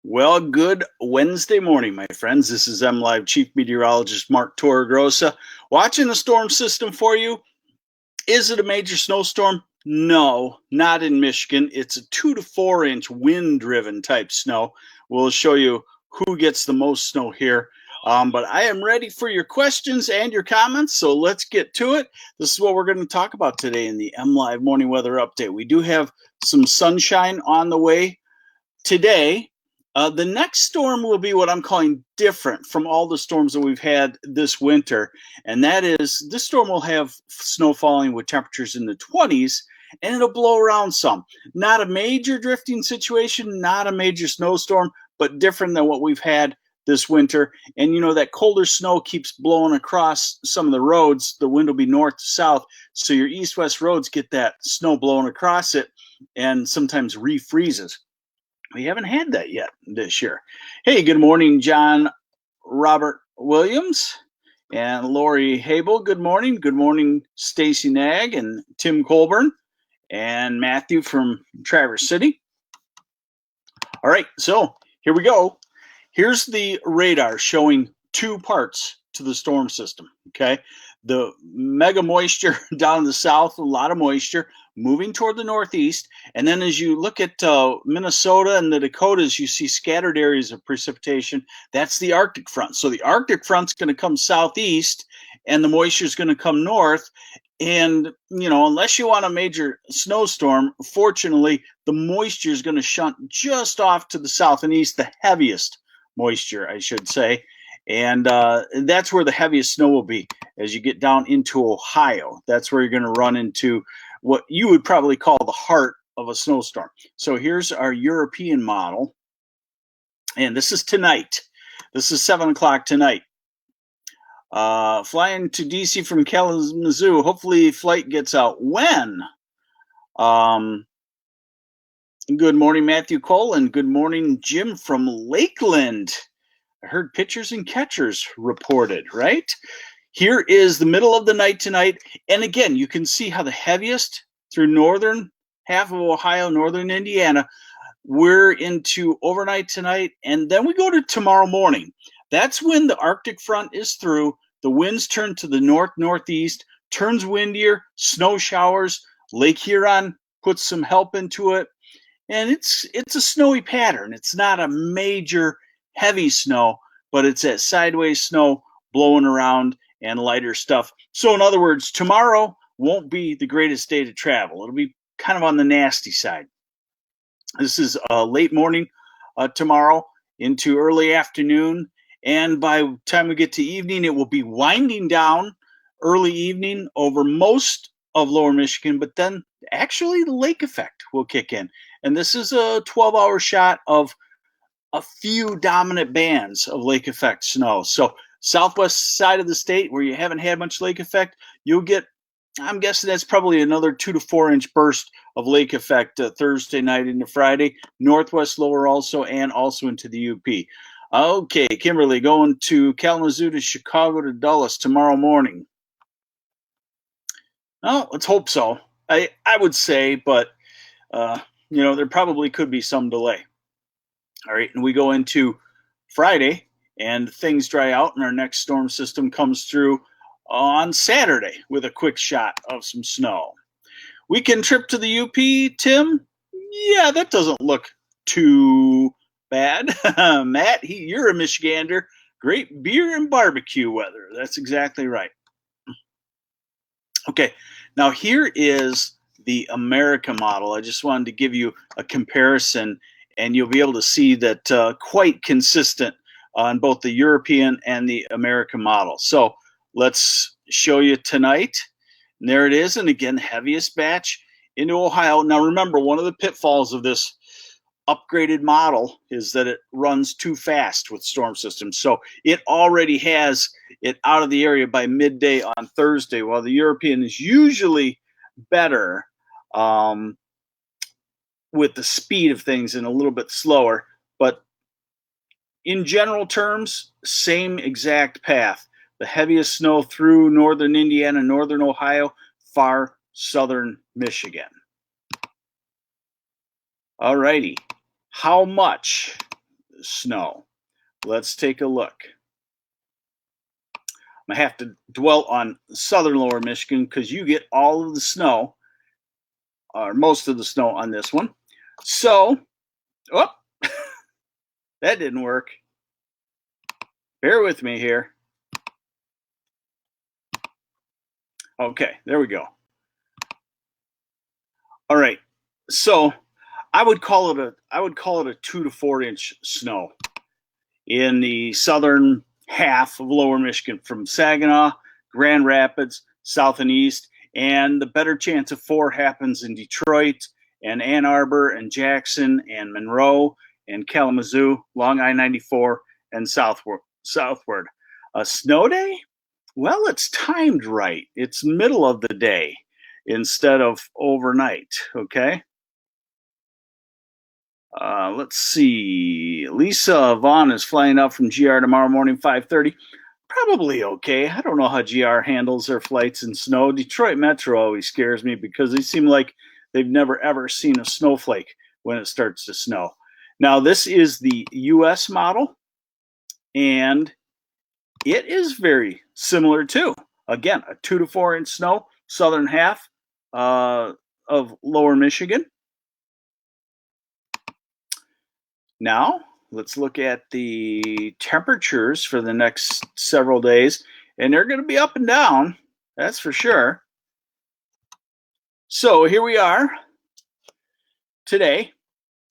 Well, good Wednesday morning, my friends. This is MLive Chief Meteorologist Mark Torregrossa watching the storm system for you. Is it a major snowstorm? No, not in Michigan. It's a 2 to 4 inch wind driven type snow. We'll show you who gets the most snow here. But I am ready for your questions and your comments, so let's get to it. This is what we're going to talk about today in the MLive Morning Weather Update. We do have some sunshine on the way today. The next storm will be what I'm calling different from all the storms that we've had this winter, and that is this storm will have snow falling with temperatures in the 20s, and it'll blow around some. Not a major drifting situation, not a major snowstorm, but different than what we've had this winter. And you know, that colder snow keeps blowing across some of the roads. The wind will be north to south, so your east-west roads get that snow blowing across it and sometimes refreezes. We haven't had that yet this year. Hey, good morning, John Robert Williams and Lori Habel. Good morning. Good morning, Stacy Nag and Tim Colburn and Matthew from Traverse City. All right, so here we go. Here's the radar showing two parts to the storm system, okay? The mega moisture down in the south, a lot of moisture, moving toward the northeast. And then as you look at Minnesota and the Dakotas, you see scattered areas of precipitation. That's the Arctic front. So the Arctic front's going to come southeast, and the moisture is going to come north. And, you know, unless you want a major snowstorm, fortunately, the moisture is going to shunt just off to the south and east, the heaviest moisture, I should say. And that's where the heaviest snow will be as you get down into Ohio. That's where you're going to run into what you would probably call the heart of a snowstorm. So here's our European model. And this is tonight. This is 7 o'clock tonight. Flying to DC from Kalamazoo. Hopefully flight gets out. When? Good morning, Matthew Cole, and good morning, Jim from Lakeland. I heard pitchers and catchers reported, right? Here is the middle of the night tonight. And again, you can see how the heaviest through northern half of Ohio, northern Indiana, we're into overnight tonight. And then we go to tomorrow morning. That's when the Arctic front is through. The winds turn to the north-northeast, turns windier, snow showers. Lake Huron puts some help into it. And it's a snowy pattern. It's not a major heavy snow, but it's that sideways snow blowing around and lighter stuff. So in other words, tomorrow won't be the greatest day to travel. It'll be kind of on the nasty side. This is late morning tomorrow into early afternoon. And by the time we get to evening, it will be winding down early evening over most of lower Michigan, but then actually the lake effect will kick in. And this is a 12-hour shot of a few dominant bands of lake effect snow. So southwest side of the state where you haven't had much lake effect, you'll get, I'm guessing that's probably another 2 to 4 inch burst of lake effect Thursday night into Friday. Northwest lower also, and also into the UP. Okay, Kimberly, going to Kalamazoo to Chicago to Dulles tomorrow morning. Well, let's hope so. I would say, but you know, there probably could be some delay. All right, and we go into Friday, and things dry out, and our next storm system comes through on Saturday with a quick shot of some snow. Weekend trip to the UP, Tim? Yeah, that doesn't look too bad. Matt, you're a Michigander. Great beer and barbecue weather. That's exactly right. Okay, now here is the America model. I just wanted to give you a comparison, and you'll be able to see that quite consistent on both the European and the American model. So let's show you tonight. And there it is. And again, heaviest batch into Ohio. Now remember, one of the pitfalls of this upgraded model is that it runs too fast with storm systems. So it already has it out of the area by midday on Thursday, while the European is usually better with the speed of things and a little bit slower. But in general terms, same exact path. The heaviest snow through northern Indiana, northern Ohio, far southern Michigan. All righty. How much? snow. Let's take a look. I have to dwell on southern lower Michigan because you get all of the snow, or most of the snow on this one. So, oh, that didn't work. Bear with me here. Okay, there we go. All right, so I would call it a 2 to 4 inch snow in the southern half of lower Michigan, from Saginaw, Grand Rapids, south and east, and the better chance of 4 happens in Detroit and Ann Arbor and Jackson and Monroe and Kalamazoo, along I-94 and southward. A snow day? Well, it's timed right. It's middle of the day instead of overnight, okay? Let's see. Lisa Vaughn is flying out from GR tomorrow morning, 5:30. Probably okay. I don't know how GR handles their flights in snow. Detroit Metro always scares me because they seem like they've never ever seen a snowflake when it starts to snow. Now, this is the US model, and it is very similar too. Again, a 2 to 4 inch snow, southern half of lower Michigan. Now, let's look at the temperatures for the next several days, and they're going to be up and down, that's for sure. So here we are today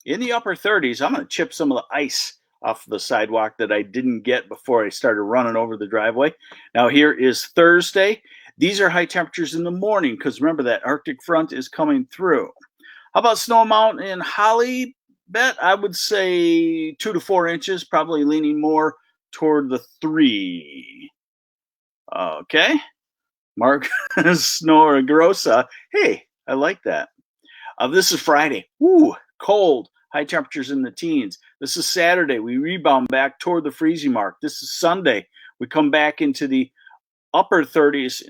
in the upper 30s. I'm going to chip some of the ice off the sidewalk that I didn't get before I started running over the driveway. Now, here is Thursday. These are high temperatures in the morning because remember that Arctic front is coming through. How about snow amount in Holly? Bet I would say 2 to 4 inches, probably leaning more toward the 3. Okay. Mark Snoragrosa. Hey, I like that. This is Friday. Woo, cold. High temperatures in the teens. This is Saturday. We rebound back toward the freezing mark. This is Sunday. We come back into the upper 30s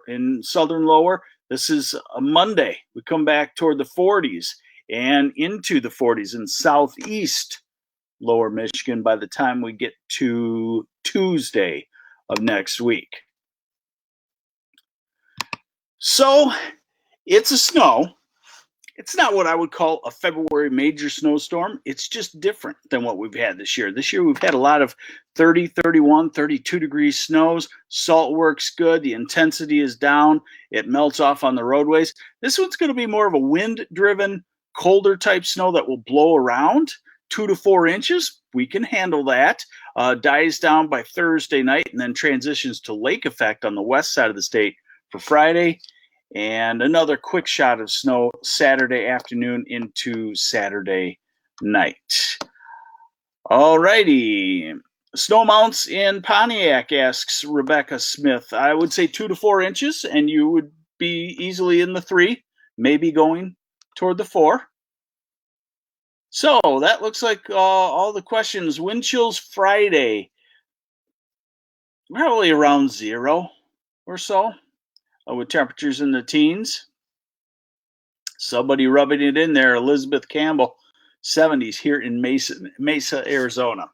in southern lower. This is a Monday. We come back toward the 40s and into the 40s in southeast lower Michigan by the time we get to Tuesday of next week. So it's a snow. It's not what I would call a February major snowstorm. It's just different than what we've had this year. This year we've had a lot of 30, 31, 32 degree snows. Salt works good. The intensity is down. It melts off on the roadways. This one's going to be more of a wind-driven, colder type snow that will blow around 2 to 4 inches. We can handle that. Dies down by Thursday night and then transitions to lake effect on the west side of the state for Friday. And another quick shot of snow Saturday afternoon into Saturday night. All righty. Snow amounts in Pontiac, asks Rebecca Smith. I would say 2 to 4 inches, and you would be easily in the 3, maybe going toward the 4. So that looks like all the questions. Wind chills Friday, probably around 0 or so. With temperatures in the teens. Somebody rubbing it in there, Elizabeth Campbell, 70s here in Mesa, Arizona.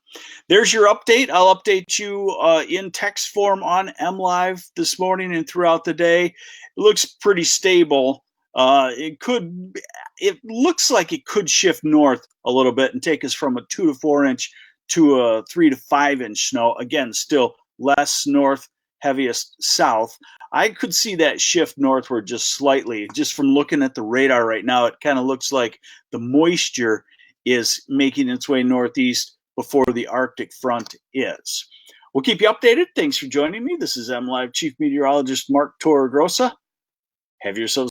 There's your update. I'll update you in text form on MLive this morning and throughout the day. It looks pretty stable. It looks like it could shift north a little bit and take us from a 2 to 4 inch to a 3 to 5 inch snow. Again, still less north, heaviest south. I could see that shift northward just slightly. Just from looking at the radar right now, it kind of looks like the moisture is making its way northeast before the Arctic front is. We'll keep you updated. Thanks for joining me. This is MLive Chief Meteorologist Mark Torregrossa. Have yourselves